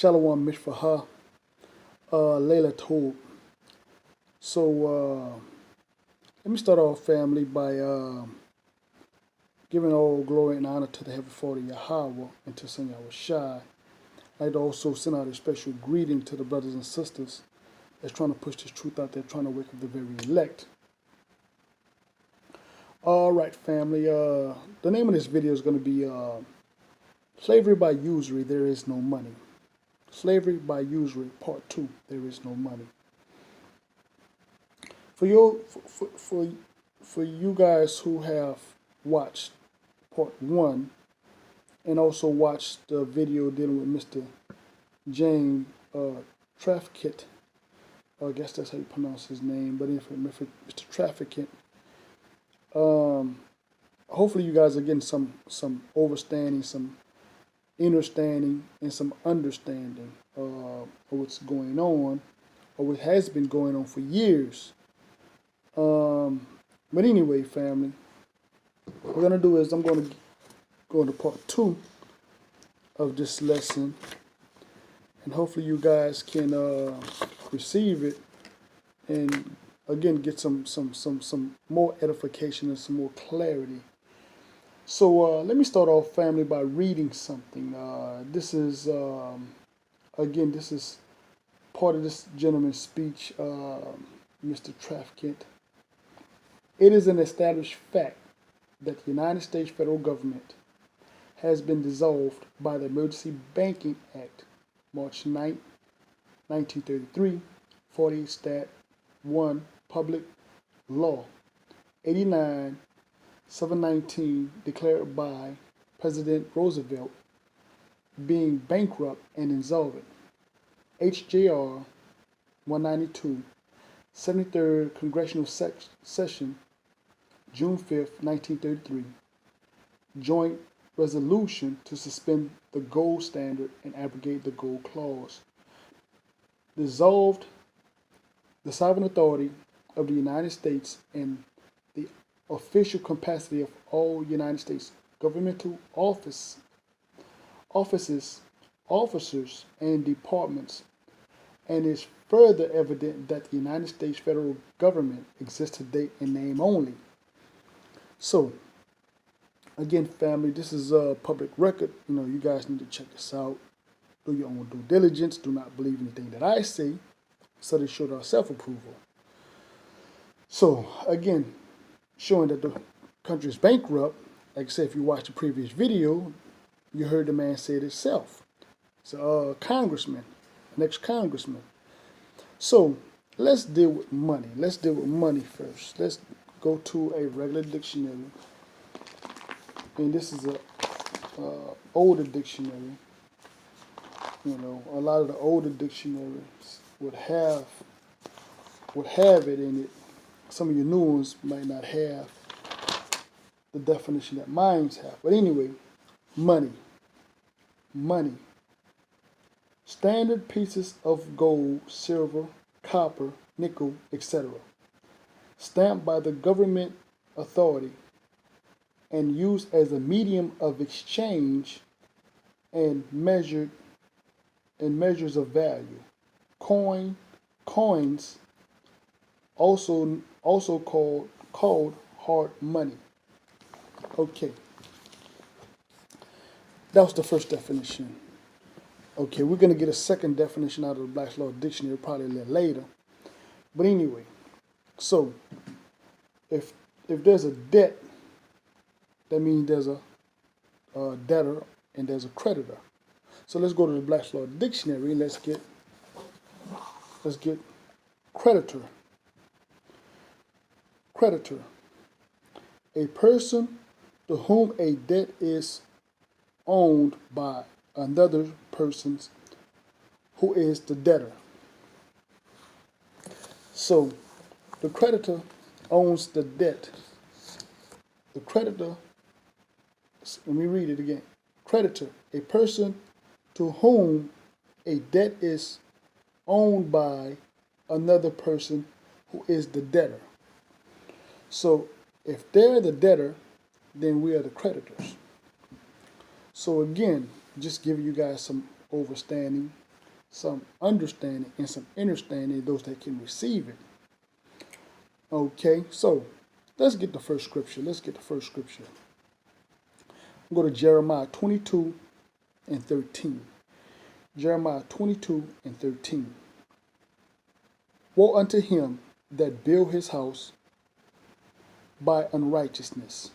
Shalom Mishpacha, Layla Tob. So let me start off, family, by giving all glory and honor to the Heavenly Father Yahweh and to Son Yahushai. I'd like to also send out a special greeting to the brothers and sisters that's trying to push this truth out there, trying to wake up the very elect. All right, family. The name of this video is going to be Slavery by Usury, There Is No Money. Slavery by Usury, Part 2, There Is No Money. For you guys who have watched Part 1 and also watched the video dealing with Mr. James Trafficant, I guess that's how you pronounce his name, but if Mr. Trafficant, hopefully you guys are getting some overstanding, some understanding, and some understanding of what's going on, or what has been going on for years. But anyway, family, what we're going to do is I'm going to go into part 2 of this lesson, and hopefully you guys can receive it and again get some more edification and some more clarity. So let me start off, family, by reading something. This is again, this is part of this gentleman's speech, Mr. Trafficant. It is an established fact that the United States federal government has been dissolved by the Emergency Banking Act, March 9, 1933, 48 Stat 1, Public Law 89, 719, declared by President Roosevelt, being bankrupt and insolvent. HJR 192, 73rd Congressional Session, June 5, 1933. Joint resolution to suspend the gold standard and abrogate the gold clause. Dissolved the sovereign authority of the United States and the official capacity of all United States governmental officers, officers, and departments, and is further evident that the United States federal government exists today in name only. So, again, family, this is a public record. You know, you guys need to check this out. Do your own due diligence. Do not believe anything that I say. Study showed our self-approval. So, again, showing that the country is bankrupt. Like I said, if you watched the previous video, you heard the man say it himself. It's a congressman, an ex-congressman. So, let's deal with money. Let's deal with money first. Let's go to a regular dictionary. And this is a older dictionary. You know, a lot of the older dictionaries would have it in it. Some of your new ones might not have the definition that mine have. But anyway, money. Money. Standard pieces of gold, silver, copper, nickel, etc. Stamped by the government authority and used as a medium of exchange and measures of value. Coins, also called hard money. Okay, that was the first definition. Okay, we're going to get a second definition out of the Black's Law Dictionary probably a little later. But anyway, so if there's a debt, that means there's a debtor and there's a creditor. So let's go to the Black's Law Dictionary and let's get creditor. Creditor. A person to whom a debt is owned by another person who is the debtor. So the creditor owns the debt. The creditor, let me read it again. Creditor, a person to whom a debt is owned by another person who is the debtor. So if they're the debtor, then we are the creditors. So again, just giving you guys some overstanding some understanding and some understanding, those that can receive it. Okay, so let's get the first scripture. Go to Jeremiah 22 and 13. Jeremiah 22 and 13. Woe unto him that build his house by unrighteousness,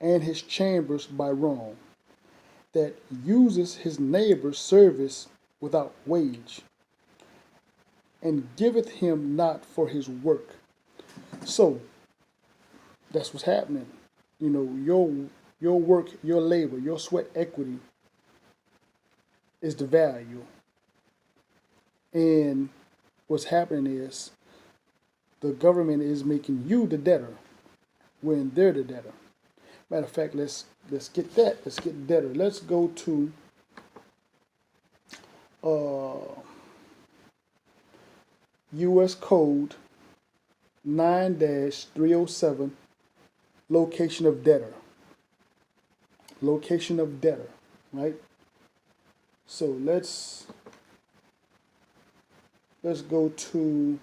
and his chambers by wrong, that uses his neighbor's service without wage, and giveth him not for his work. So that's what's happening. You know, your work, your labor, your sweat equity is the value. And what's happening is the government is making you the debtor when they're the debtor. Matter of fact, let's get that. Let's get debtor. Let's go to U.S. Code 9-307, location of debtor. Location of debtor, right? So let's go to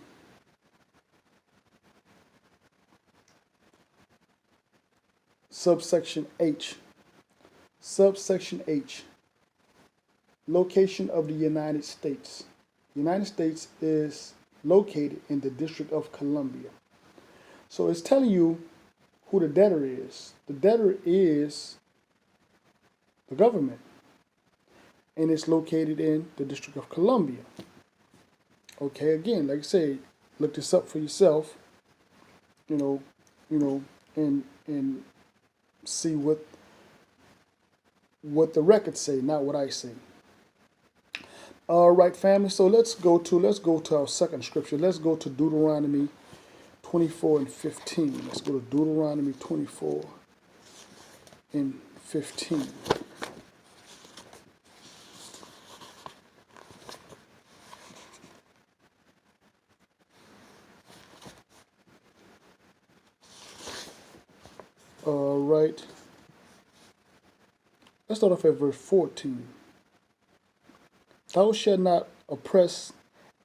subsection H. Subsection H. Location of the United States. The United States is located in the District of Columbia. So it's telling you who the debtor is. The debtor is the government, and it's located in the District of Columbia. Okay, again, like I say, look this up for yourself. You know, and see what the records say, not what I say. All right, family. So let's go to our second scripture. Let's go to Deuteronomy 24 and 15. Let's go to Deuteronomy 24 and 15. All right. Let's start off at verse 14. Thou shalt not oppress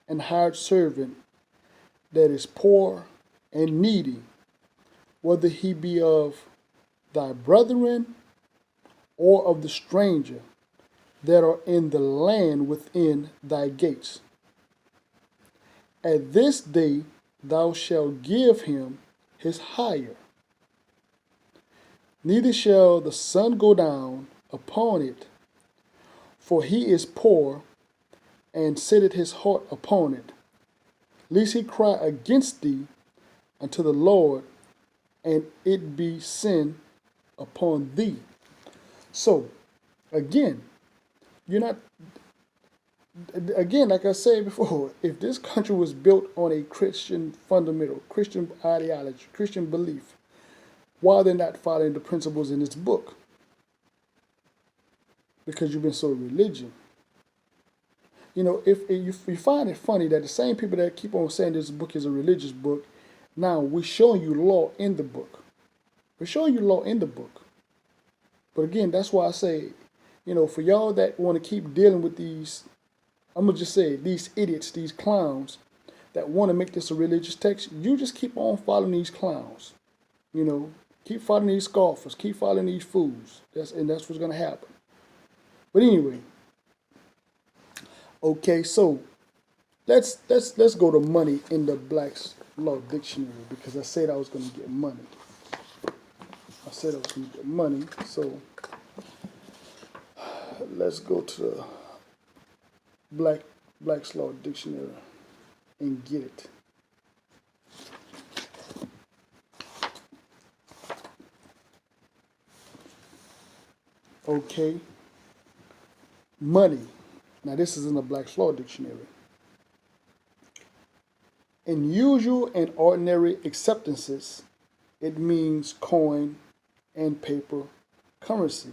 an hired servant that is poor and needy, whether he be of thy brethren or of the stranger that are in the land within thy gates. At this day thou shalt give him his hire, neither shall the sun go down upon it, for he is poor, and setteth his heart upon it, lest he cry against thee unto the Lord, and it be sin upon thee. So, again, like I said before, if this country was built on a Christian fundamental, Christian ideology, Christian belief, why are they not following the principles in this book? Because you've been so religious. You know, if you find it funny that the same people that keep on saying this book is a religious book, now we're showing you law in the book. We're showing you law in the book. But again, that's why I say, you know, for y'all that want to keep dealing with these, I'm going to just say, these idiots, these clowns that want to make this a religious text, you just keep on following these clowns. You know, keep following these scoffers, keep following these fools. That's what's going to happen. But anyway, okay, so let's go to money in the Black's Law Dictionary, because I said I was going to get money. So let's go to the Black's Law Dictionary and get it. Okay. Money. Now this is in the Black's Law Dictionary. In usual and ordinary acceptances, it means coin and paper currency,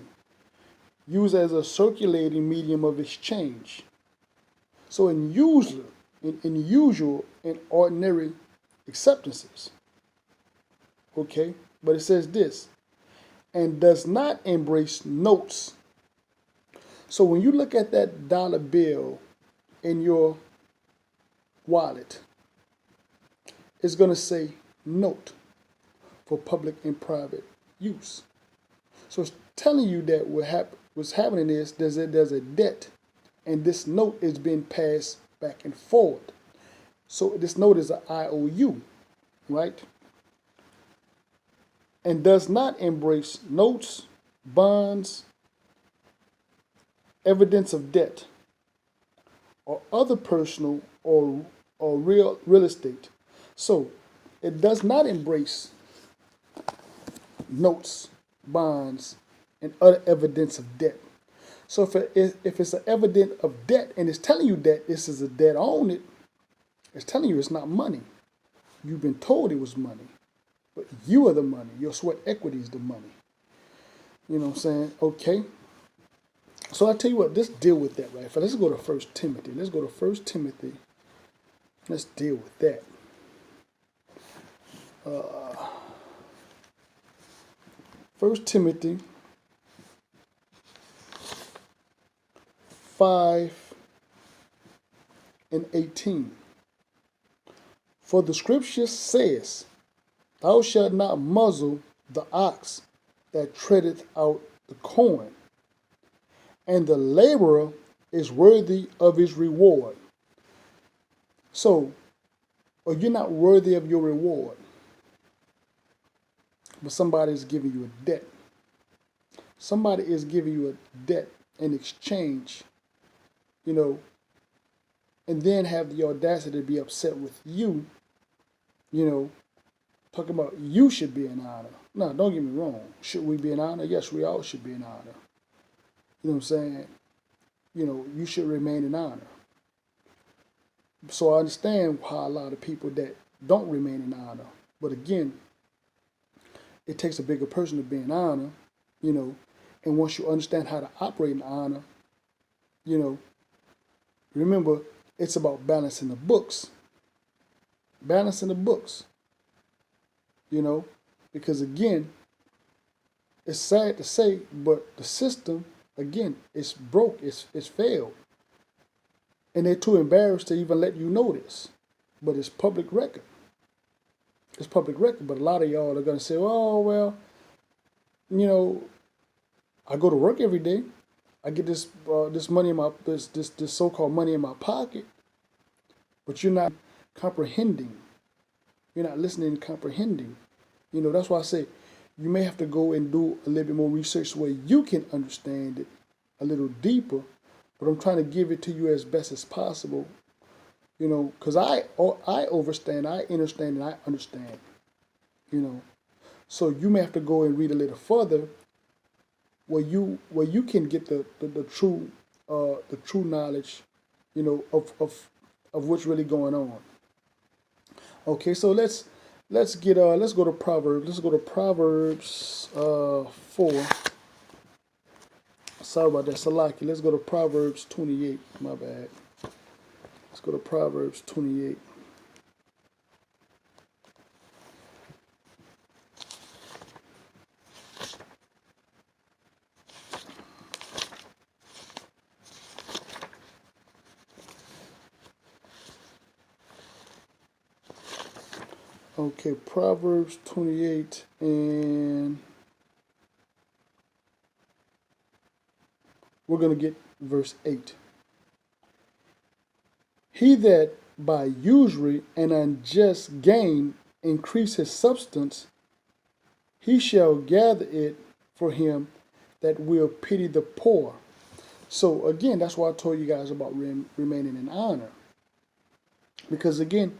used as a circulating medium of exchange. So in usual and ordinary acceptances, okay, but it says this, and does not embrace notes. So when you look at that dollar bill in your wallet, it's going to say note for public and private use. So it's telling you that what's happening is there's a debt, and this note is being passed back and forward. So this note is an IOU, right? And does not embrace notes, bonds, evidence of debt, or other personal or real estate. So it does not embrace notes, bonds, and other evidence of debt. So if it's an evidence of debt and it's telling you that this is a debt on it, it's telling you it's not money. You've been told it was money, but you are the money. Your sweat equity is the money. You know what I'm saying? Okay. So I tell you what, let's deal with that, right? Let's go to 1 Timothy. Let's go to 1 Timothy. Let's deal with that. 1 Timothy 5:18. For the scripture says, thou shalt not muzzle the ox that treadeth out the corn, and the laborer is worthy of his reward. So, or you're not worthy of your reward, but somebody is giving you a debt. Somebody is giving you a debt in exchange, you know, and then have the audacity to be upset with you, you know, talking about you should be in honor. No, don't get me wrong. Should we be in honor? Yes, we all should be in honor. You know what I'm saying? You know, you should remain in honor. So I understand how a lot of people that don't remain in honor. But again, it takes a bigger person to be in honor, you know, and once you understand how to operate in honor, you know, remember, it's about balancing the books. Balancing the books. You know, because again, it's sad to say, but the system, again, it's broke, it's failed. And they're too embarrassed to even let you know this. But it's public record. It's public record, but a lot of y'all are going to say, oh, well, you know, I go to work every day. I get this money in my, this so-called money in my pocket. But you're not comprehending. You're not listening and comprehending. You know, that's why I say you may have to go and do a little bit more research where you can understand it a little deeper. But I'm trying to give it to you as best as possible. You know, because I understand, and I understand. You know, so you may have to go and read a little further, where you can get the true knowledge, you know, of what's really going on. Okay, so let's go to Proverbs. Let's go to Proverbs 4. Sorry about that, Salaki. Let's go to Proverbs 28. My bad. Let's go to Proverbs 28. Okay, Proverbs 28, and we're going to get verse 8. He that by usury and unjust gain increase his substance, he shall gather it for him that will pity the poor. So again, that's why I told you guys about remaining in honor. Because again,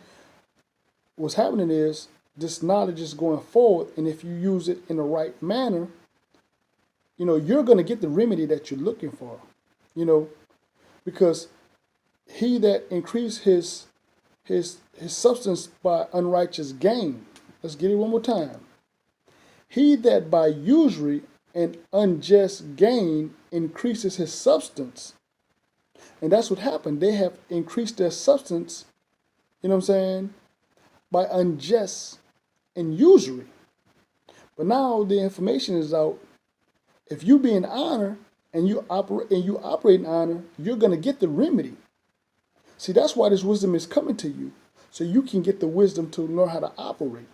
what's happening is this knowledge is going forward, and if you use it in the right manner, you know, you're going to get the remedy that you're looking for, you know, because he that increase his substance by unrighteous gain. Let's get it one more time. He that by usury and unjust gain increases his substance. And that's what happened. They have increased their substance, you know what I'm saying, by unjust and usury. But now the information is out. If you be in honor and you operate in honor, you're going to get the remedy. See, that's why this wisdom is coming to you, so you can get the wisdom to learn how to operate.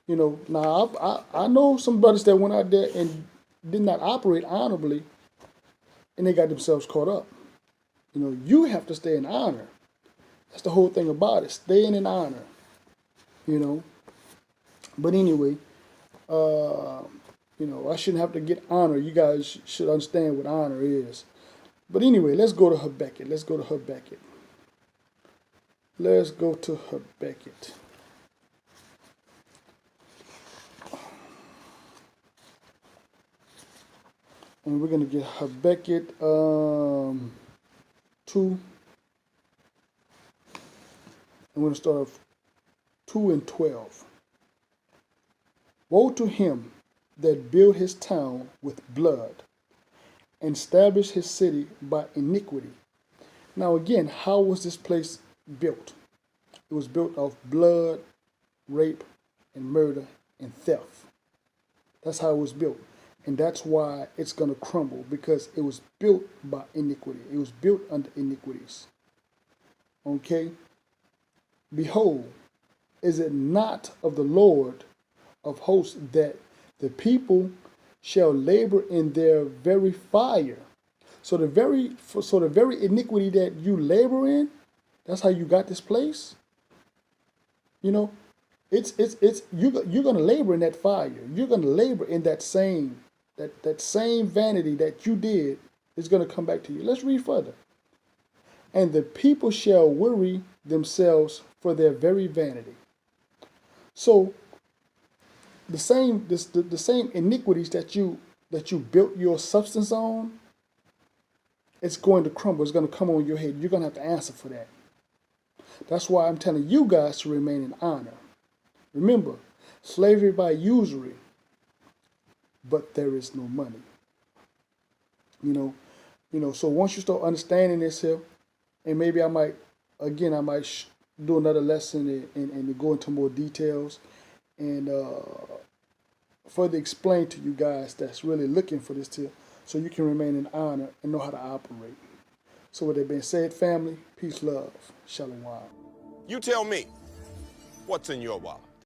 You know, now I know some brothers that went out there and did not operate honorably, and they got themselves caught up. You know, you have to stay in honor. That's the whole thing about it, staying in honor. You know, but anyway, you know, I shouldn't have to get honor. You guys should understand what honor is. But anyway, let's go to Habakkuk. Let's go to Habakkuk. Let's go to Habakkuk. And we're going to get Habakkuk 2. I'm going to start off 2 and 12. Woe to him that built his town with blood and established his city by iniquity. Now again, how was this place built? It was built of blood, rape, and murder, and theft. That's how it was built. And that's why it's going to crumble, because it was built by iniquity. It was built under iniquities. Okay? Behold, is it not of the Lord of hosts that the people shall labor in their very fire? So the very iniquity that you labor in, that's how you got this place. You know, you're gonna labor in that fire. You're gonna labor in that same vanity that you did is gonna come back to you. Let's read further. And the people shall weary themselves for their very vanity. So the same iniquities that you built your substance on, it's going to crumble. It's going to come on your head. You're going to have to answer for that. That's why I'm telling you guys to remain in honor. Remember, slavery by usury, but there is no money. You know. So once you start understanding this here, and maybe I might do another lesson and go into more details and further explain to you guys that's really looking for this tip, so you can remain in honor and know how to operate. So with that being said, family, peace, love, shalom. You tell me, what's in your wallet?